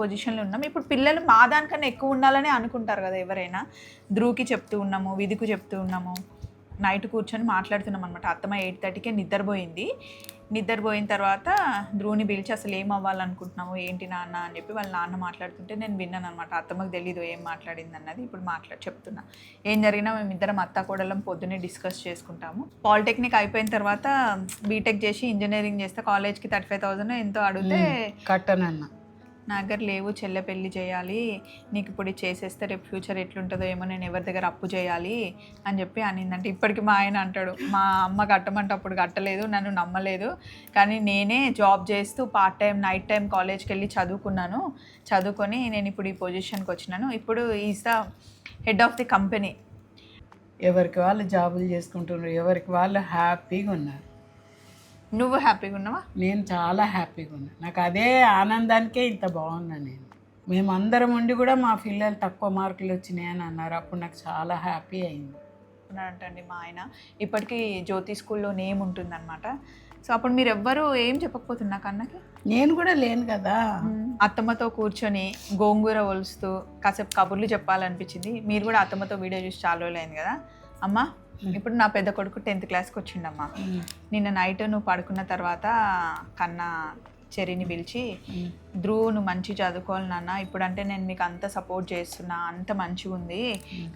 పొజిషన్లో ఉన్నాం. ఇప్పుడు పిల్లలు మా దానికన్నా ఎక్కువ ఉండాలని అనుకుంటారు కదా ఎవరైనా. ధ్రువ్‌కి చెప్తూ ఉన్నాము, విధికు చెప్తూ ఉన్నాము. నైట్ కూర్చొని మాట్లాడుతున్నాం అనమాట. అత్తమ్మ 8:30కే నిద్రపోయింది. నిద్రపోయిన తర్వాత ధ్రువ్‌ని పిలిచి అసలు ఏం అవ్వాలనుకుంటున్నావు ఏంటి నాన్న అని చెప్పి వాళ్ళ నాన్న మాట్లాడుతుంటే నేను విన్నాను అనమాట. అత్తమ్మకి తెలీదు ఏం మాట్లాడింది అన్నది. ఇప్పుడు చెప్తున్నా. ఏం జరిగినా మేమిద్దరం అత్త కోడళ్ళం పొద్దున్నే డిస్కస్ చేసుకుంటాము. పాలిటెక్నిక్ అయిపోయిన తర్వాత బీటెక్ చేసి ఇంజనీరింగ్ చేస్తే కాలేజ్కి 35,000 ఎంతో అడిగితే కట్టనన్న నా దగ్గర లేవు, చెల్లె పెళ్ళి చేయాలి, నీకు ఇప్పుడు ఇది చేసేస్తే రేపు ఫ్యూచర్ ఎట్లుంటుందో ఏమో, నేను ఎవరి దగ్గర అప్పు చేయాలి అని చెప్పి అనిందంటే ఇప్పటికి మా ఆయన అంటాడు, మా అమ్మ కట్టమంటే అప్పుడు కట్టలేదు, నన్ను నమ్మలేదు, కానీ నేనే జాబ్ చేస్తూ పార్ట్ టైం నైట్ టైం కాలేజ్కి వెళ్ళి చదువుకొని నేను ఇప్పుడు ఈ పొజిషన్కి వచ్చినాను. ఇప్పుడు is the head of the company. ఎవరికి వాళ్ళు జాబులు చేసుకుంటున్నారు, ఎవరికి వాళ్ళు హ్యాపీగా ఉన్నారు. నువ్వు హ్యాపీగా ఉన్నావా? నేను చాలా హ్యాపీగా ఉన్నా. నాకు అదే ఆనందానికే ఇంత బాగున్నా. నేను మేమందరం ఉండి కూడా మా పిల్లలు తక్కువ మార్కులు వచ్చినాయని అన్నారు. అప్పుడు నాకు చాలా హ్యాపీ అయింది. అంటండి మా ఆయన ఇప్పటికీ జ్యోతి స్కూల్లో నేమ్ ఉంటుందన్నమాట. సో అప్పుడు మీరు ఎవ్వరు ఏం చెప్పకపోతున్నా కన్నకి. నేను కూడా లేను కదా. అత్తమ్మతో కూర్చొని గోంగూర ఒలుస్తూ కాసేపు కబుర్లు చెప్పాలనిపించింది. మీరు కూడా అత్తమ్మతో వీడియో చూసి చాలా రోజులు అయింది కదా. అమ్మ ఇప్పుడు నా పెద్ద కొడుకు 10th క్లాస్కి వచ్చిండమ్మా. నిన్న నైట్ నువ్వు పడుకున్న తర్వాత కన్నా చెర్రీని పిలిచి, ధ్రువ్ నువ్వు మంచి చదువుకోవాలి నాన్న, ఇప్పుడంటే నేను మీకు అంత సపోర్ట్ చేస్తున్నా, అంత మంచిగా ఉంది,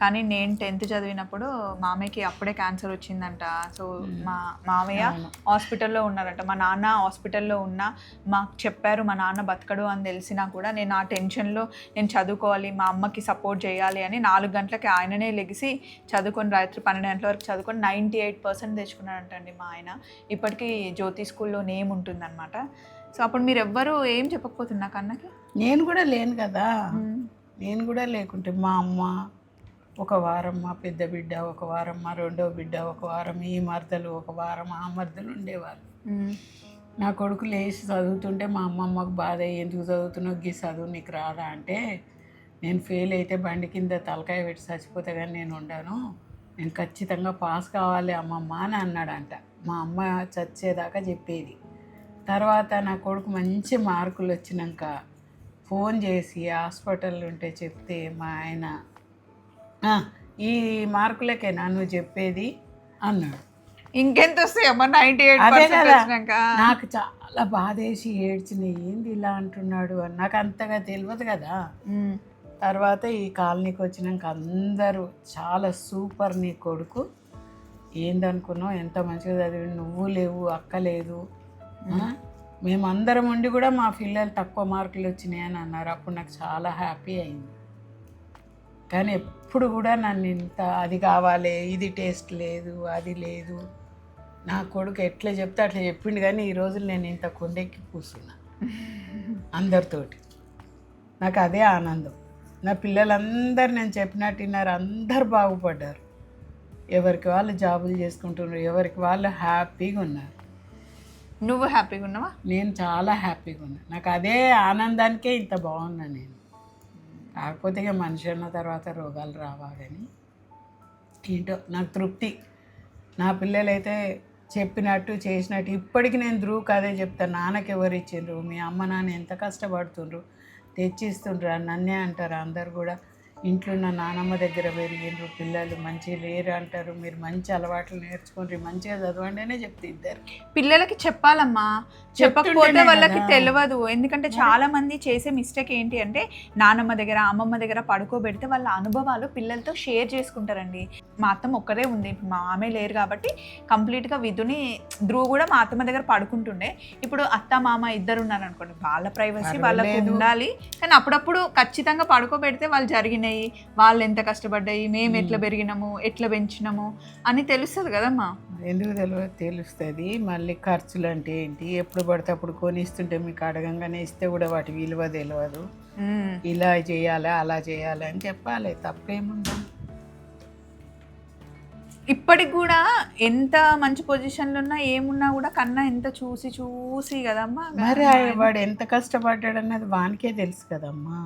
కానీ నేను 10th చదివినప్పుడు మామయ్యకి అప్పుడే క్యాన్సర్ వచ్చిందంట. సో మా మామయ్య హాస్పిటల్లో ఉన్నారంట, మా నాన్న హాస్పిటల్లో ఉన్నా మాకు చెప్పారు మా నాన్న బతకడు అని తెలిసినా కూడా నేను ఆ టెన్షన్లో నేను చదువుకోవాలి, మా అమ్మకి సపోర్ట్ చేయాలి అని 4 గంటలకి ఆయననే లెగిసి చదువుకొని రాత్రి 12 గంటల వరకు చదువుకొని 98% తెచ్చుకున్నాడంటండి మా ఆయన. ఇప్పటికీ జ్యోతి స్కూల్లో నేమ్ ఉంటుందన్నమాట. సో అప్పుడు మీరు ఎవ్వరు ఏం చెప్పకపోతున్నా కన్నకి. నేను కూడా లేను కదా. నేను కూడా లేకుంటే మా అమ్మ ఒక వారం, మా పెద్ద బిడ్డ ఒక వారం, మా రెండో బిడ్డ ఒక వారం, ఈ మరదలు ఒక వారం, ఆ మరదలు ఉండేవాళ్ళు. నా కొడుకు లేచి చదువుతుంటే మా అమ్మమ్మకు బాధ, ఎందుకు చదువుతున్నావు, గీ చదువు నీకు రాదా అంటే, నేను ఫెయిల్ అయితే బండి కింద తలకాయ పెట్టి చచ్చిపోతే కానీ నేను ఉండను, నేను ఖచ్చితంగా పాస్ కావాలి అమ్మమ్మ అని అన్నాడంట. మా అమ్మ చచ్చేదాకా చెప్పేది. తర్వాత నా కొడుకు మంచి మార్కులు వచ్చినాక ఫోన్ చేసి హాస్పిటల్ ఉంటే చెప్తే మా ఆయన, ఈ మార్కులకేనా నువ్వు చెప్పేది అన్నాడు. ఇంకెంత వస్తాయి అమ్మా 98%. నాకు చాలా బాధేసి ఏడ్చిన, ఏంది ఇలా అంటున్నాడు అని. నాకు అంతగా తెలియదు కదా. తర్వాత ఈ కాలనీకి వచ్చినాక అందరూ చాలా సూపర్, నీ కొడుకు ఏందనుకున్నావు, ఎంత మంచిగా చదివి, నువ్వు లేవు, అక్క లేదు, మేమందరం ఉండి కూడా మా పిల్లలు తక్కువ మార్కులు వచ్చినాయని అన్నారు. అప్పుడు నాకు చాలా హ్యాపీ అయింది. కానీ ఎప్పుడు కూడా నన్ను ఇంత అది కావాలి, ఇది టేస్ట్ లేదు, అది లేదు, నా కొడుకు ఎట్లా చెప్తే అట్లా చెప్పిండు. కానీ ఈ రోజులు నేను ఇంత కొండెక్కి కూర్చున్నా అందరితోటి. నాకు అదే ఆనందం. నా పిల్లలందరూ నేను చెప్పినట్టు విన్నారు, అందరు బాగుపడ్డారు, ఎవరికి వాళ్ళు జాబులు చేసుకుంటున్నారు, ఎవరికి వాళ్ళు హ్యాపీగా ఉన్నారు. నువ్వు హ్యాపీగా ఉన్నావా? నేను చాలా హ్యాపీగా ఉన్నా. నాకు అదే ఆనందానికే ఇంత బాగున్నా నేను. కాకపోతే ఇక మనిషి అన్న తర్వాత రోగాలు రావా, కానీ ఏంటో నాకు తృప్తి. నా పిల్లలైతే చెప్పినట్టు చేసినట్టు ఇప్పటికి నేను ధ్రువ్కి అదే చెప్తాను, నాన్నకి ఎవరు ఇచ్చిండ్రు, మీ అమ్మ నాన్న ఎంత కష్టపడుతుండ్రు, తెచ్చిస్తుండ్రు నన్నే అంటారు అందరు కూడా. ఇంట్లో నా నానమ్మ దగ్గర పెరిగిండ్రు పిల్లలు, మంచిగా లేరు అంటారు, మీరు మంచి అలవాట్లు నేర్చుకుంటారు, మంచిగా చదవండి అనే చెప్తే ఇద్దరు పిల్లలకి చెప్పాలమ్మా. చెప్పకపోతే వాళ్ళకి తెలియదు. ఎందుకంటే చాలా మంది చేసే మిస్టేక్ ఏంటి అంటే నానమ్మ దగ్గర అమ్మమ్మ దగ్గర పడుకోబెడితే వాళ్ళ అనుభవాలు పిల్లలతో షేర్ చేసుకుంటారండి. మా అత్తమ్మ ఒక్కరే ఉంది, మా ఆమె లేరు కాబట్టి కంప్లీట్గా విధుని ధ్రువ్ కూడా మా అత్తమ్మ దగ్గర పడుకుంటుండే. ఇప్పుడు అత్త మామ ఇద్దరు ఉన్నారు అనుకోండి, వాళ్ళ ప్రైవసీ వాళ్ళకు ఉండాలి, కానీ అప్పుడప్పుడు ఖచ్చితంగా పడుకోబెడితే వాళ్ళు జరిగినాయి, వాళ్ళు ఎంత కష్టపడ్డాయి, మేము ఎట్లా పెరిగినాము, ఎట్లా పెంచినాము అని తెలుస్తుంది కదమ్మా. ఎందుకు తెలుస్తుంది. మళ్ళీ ఖర్చులు అంటే ఏంటి, ఎప్పుడు పడితే అప్పుడు కొనిస్తుంటే మీకు అడగంగానే ఇస్తే కూడా వాటి విలువ తెలియదు. ఇలా చేయాలి అలా చేయాలి అని చెప్పాలి, తప్పేముందా. ఇప్పటికి కూడా ఎంత మంచి పొజిషన్లో ఉన్నా ఏమున్నా కూడా కన్నా ఎంత చూసి కదమ్మా. మరి వాడు ఎంత కష్టపడ్డాడు అన్నది వానికే తెలుసు కదమ్మా.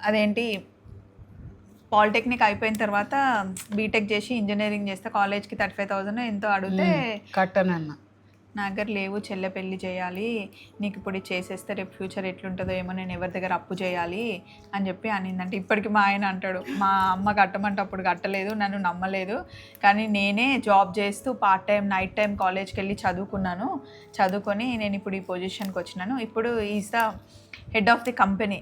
అదేంటి పాలిటెక్నిక్ అయిపోయిన తర్వాత బీటెక్ చేసి ఇంజనీరింగ్ చేస్తే కాలేజ్కి 35,000 ఎంతో అడిగితే కట్టనన్న నా దగ్గర లేవు, చెల్లె పెళ్లి చేయాలి, నీకు ఇప్పుడు ఇది చేసేస్తే రేపు ఫ్యూచర్ ఎట్లుంటుందో ఏమో, నేను ఎవరి దగ్గర అప్పు చేయాలి అని చెప్పి అనిందంటే ఇప్పటికి మా ఆయన అంటాడు, మా అమ్మ కట్టమంటే అప్పుడు కట్టలేదు, నన్ను నమ్మలేదు, కానీ నేనే జాబ్ చేస్తూ పార్ట్ టైం నైట్ టైం కాలేజ్కి వెళ్ళి చదువుకొని నేను ఇప్పుడు ఈ పొజిషన్కి వచ్చినాను, ఇప్పుడు is the head of the company.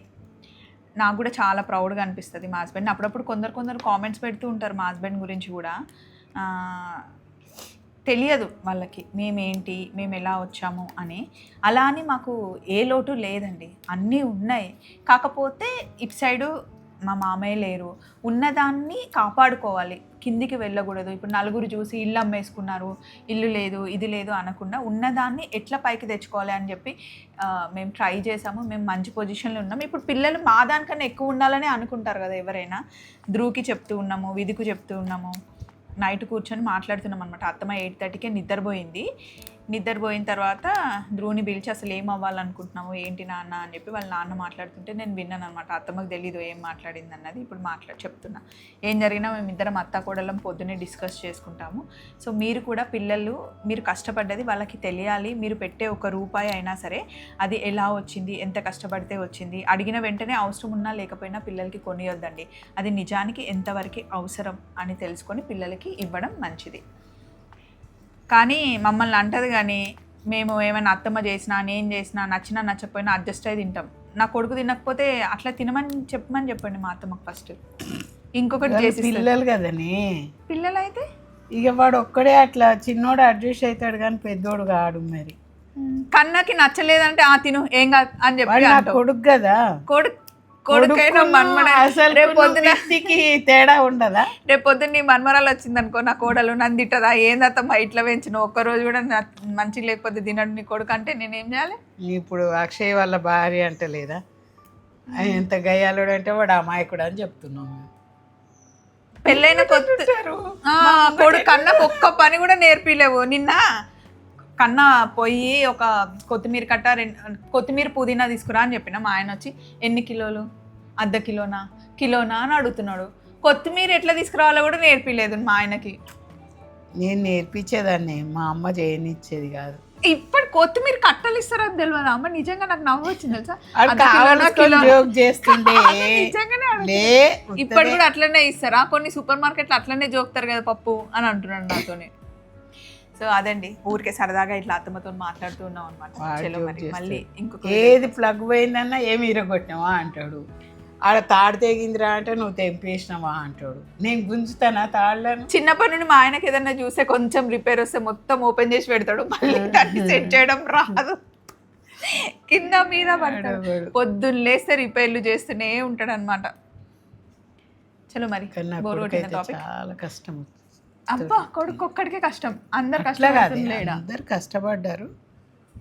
నాకు కూడా చాలా ప్రౌడ్గా అనిపిస్తుంది మా హస్బెండ్. అప్పుడప్పుడు కొందరు కామెంట్స్ పెడుతూ ఉంటారు మా హస్బెండ్ గురించి కూడా. తెలియదు వాళ్ళకి మేమేంటి, మేము ఎలా వచ్చాము అని. అలా అని మాకు ఏ లోటు లేదండి, అన్నీ ఉన్నాయి. కాకపోతే ఇటు సైడు మా మామయ్య లేరు, ఉన్నదాన్ని కాపాడుకోవాలి, కిందికి వెళ్ళకూడదు. ఇప్పుడు నలుగురు చూసి ఇల్లు అమ్మేసుకున్నారు, ఇల్లు లేదు ఇది లేదు అనకుండా ఉన్నదాన్ని ఎట్లా పైకి తెచ్చుకోవాలి అని చెప్పి మేము ట్రై చేసాము. మేము మంచి పొజిషన్లో ఉన్నాము. ఇప్పుడు పిల్లలు మా దానికన్నా ఎక్కువ ఉండాలని అనుకుంటారు కదా ఎవరైనా. ధ్రువుకి చెప్తూ ఉన్నాము, విధికు చెప్తూ ఉన్నాము, నైట్ కూర్చొని మాట్లాడుతున్నాం అనమాట. అత్తమ్మ 8:30కే నిద్రపోయిన తర్వాత ధ్రువుని పిలిచి అసలు ఏం అవ్వాలనుకుంటున్నావు ఏంటి నాన్న అని చెప్పి వాళ్ళ నాన్న మాట్లాడుతుంటే నేను విన్నాను అనమాట. అత్తమ్మకి తెలీదు ఏం మాట్లాడింది అన్నది. ఇప్పుడు చెప్తున్నా ఏం జరిగినా మేమిద్దరం అత్త కోడళ్ళం పొద్దున్నే డిస్కస్ చేసుకుంటాము. సో మీరు కూడా పిల్లలు, మీరు కష్టపడ్డది వాళ్ళకి తెలియాలి. మీరు పెట్టే ₹1 అయినా సరే అది ఎలా వచ్చింది, ఎంత కష్టపడితే వచ్చింది, అడిగిన వెంటనే అవసరం ఉన్నా లేకపోయినా పిల్లలకి కొనియొద్దండి. అది నిజానికి ఎంతవరకు అవసరం అని తెలుసుకొని పిల్లలకి ఇవ్వడం మంచిది. కానీ మమ్మల్ని అంటది, కానీ మేము ఏమైనా అత్తమ్మ చేసినా నేను చేసినా నచ్చినా నచ్చకపోయినా అడ్జస్ట్ అయి తింటాం. నా కొడుకు తినకపోతే అట్లా చెప్పమని చెప్పండి మా అత్తమ్మకి ఫస్ట్. ఇంకొకటి చేసి పిల్లలు కదని, పిల్లలు అయితే ఇక వాడు ఒక్కడే అట్లా చిన్నోడు అడ్జస్ట్ అవుతాడు కానీ పెద్దోడు కాడు. మరి కన్నకి నచ్చలేదంటే తిను ఏం కాదు అని చెప్పి కొడుకు కదా, కొడుకైనా రేపు పొద్దున తేడా ఉండదా? రేపు పొద్దున్న నీ మన్మరాలు వచ్చిందనుకో, నా కోడలు నన్ను తిట్టదా, ఏందత్తమ్మా ఇట్లా పెంచిన, ఒక్కరోజు కూడా మంచిగా లేకపోతే తినడు నీ కొడుకు అంటే నేనేం చేయాలి? ఇప్పుడు అక్షయ్ వాళ్ళ భార్య అంటే లేదా, ఎంత గయ్యాలుడు అంటే వాడు అమాయకుడు అని చెప్తున్నాం. పెళ్ళైన కొడుకు కన్నకు ఒక్క పని కూడా నేర్పిలేవు. నిన్న కన్నా పోయి ఒక కొత్తిమీర పుదీనా తీసుకురా అని చెప్పిన. మా ఆయన వచ్చి ఎన్ని కిలోలు, ½ కిలోనా అని అడుగుతున్నాడు. కొత్తిమీర ఎట్లా తీసుకురావాలో కూడా నేర్పిలేదు మా ఆయనకి. నేను నేర్పించేదాన్ని, మా అమ్మ చేయనిచ్చేది కాదు. ఇప్పుడు కొత్తిమీర కట్టలు ఇస్తారా అని తెలియదు అమ్మ. నిజంగా నాకు నవ్వు వచ్చింది తెలుసా. ఇప్పుడు కూడా అట్లనే ఇస్తారా? కొన్ని సూపర్ మార్కెట్లు అట్లనే జోకుతారు కదా పప్పు అని అంటున్నాడు నాతోనే. సో అదండి, ఊరికే సరదాగా ఇట్లా అత్తమ్మతో మాట్లాడుతూ ఉన్నాం అనమాట. మళ్ళీ ఇంకొక ఏది ప్లగ్ పోయిందన్నా ఏమి ఇరగొట్టినావా అంటాడు. ఆడ తాడు తెగిందిరా అంటే నువ్వు తెంపేసినావా అంటాడు. నేను గుంజుతానా తాళ్ళను? చిన్నప్పటి నుండి మా ఆయనకి ఏదన్నా చూస్తే కొంచెం రిపేర్ వస్తే మొత్తం ఓపెన్ చేసి పెడతాడు. మళ్ళీ దాన్ని సెట్ చేయడం రాదు, కింద మీద పడతాడు. పొద్దున్న లేస్తే రిపేర్లు చేస్తూనే ఉంటాడు అనమాట. చలో మరి చాలా కష్టం. అబ్బా కొడుకు ఒక్కడికే కష్టం, అందరు కష్టపడుతులేడా? అందరు కష్టపడ్డారు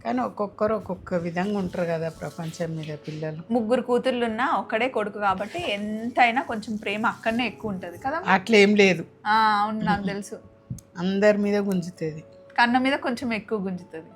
కానీ ఒక్కొక్కరు ఒక్కొక్క విధంగా ఉంటారు కదా ప్రపంచం మీద. పిల్లలు 3 కూతుర్లున్నా ఒక్కడే కొడుకు కాబట్టి ఎంతైనా కొంచెం ప్రేమ అక్కడనే ఎక్కువ ఉంటుంది కదా. అట్లేం లేదు. అవును నాకు తెలుసు, అందరి మీద గుంజుతుంది, కన్న మీద కొంచెం ఎక్కువ గుంజుతుంది.